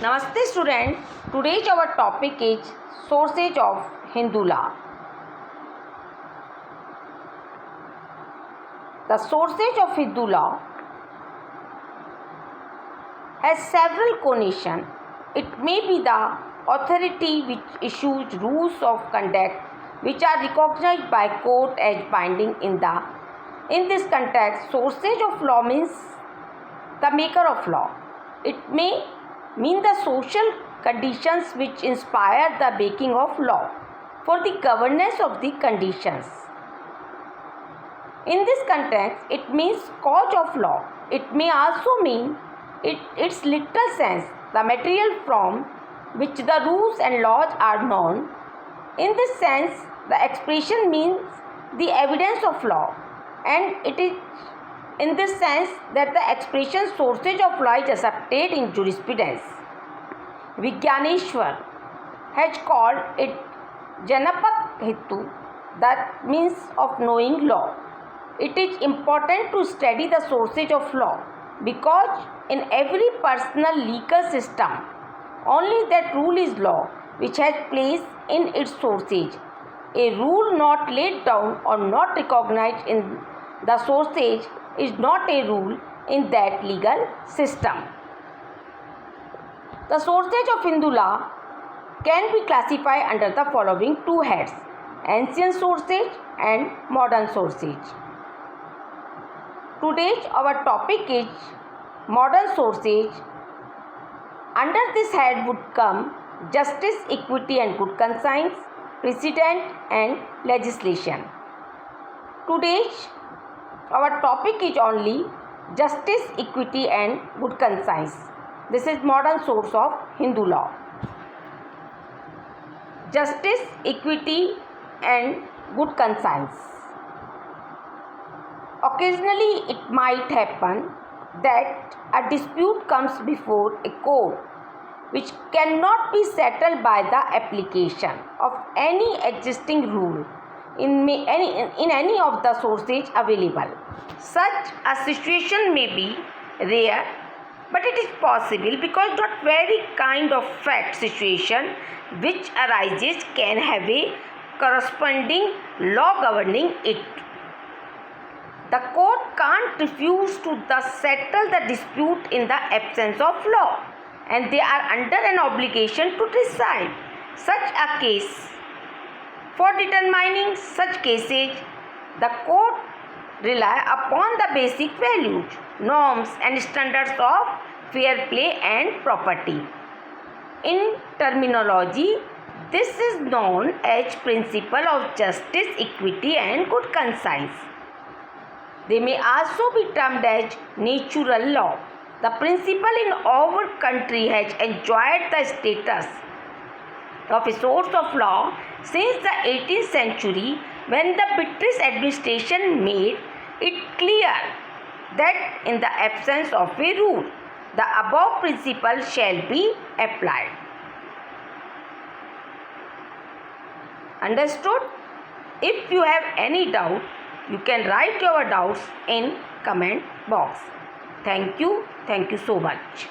Namaste student. Today's our topic is sources of Hindu law. The sources of Hindu law has several connotations. It may be the authority which issues rules of conduct which are recognized by court as binding in this context. Sources of law means the maker of law. It may mean the social conditions which inspire the making of law for the governance of the conditions. In this context, it means cause of law. It may also mean its literal sense, the material from which the rules and laws are known. In this sense, the expression means the evidence of law, and it is in this sense that the expression sources of law is accepted in jurisprudence. Vigyaneshwar has called it Janapak Hitu, that means of knowing law. It is important to study the sources of law because in every personal legal system, only that rule is law which has place in its sources. A rule not laid down or not recognized in the sources is not a rule in that legal system. The sources of Hindu law can be classified under the following two heads: ancient sources and modern sources. Today's our topic is modern sources. Under this head would come justice, equity and good conscience, precedent and legislation. Today's our topic is only justice, equity and good conscience. This is modern source of Hindu law. Justice, equity and good conscience. Occasionally it might happen that a dispute comes before a court which cannot be settled by the application of any existing rule in any of the sources available. Such a situation may be rare, but it is possible because not very kind of fact situation which arises can have a corresponding law governing it. The court can't refuse to thus settle the dispute in the absence of law, and they are under an obligation to decide such a case. For determining such cases, the court rely upon the basic values, norms and standards of fair play and property. In terminology, this is known as principle of justice, equity and good conscience. They may also be termed as natural law. The principle in our country has enjoyed the status of a source of law since the 18th century, when the British administration made it clear that in the absence of a rule, the above principle shall be applied. Understood? If you have any doubt, you can write your doubts in comment box. Thank you so much.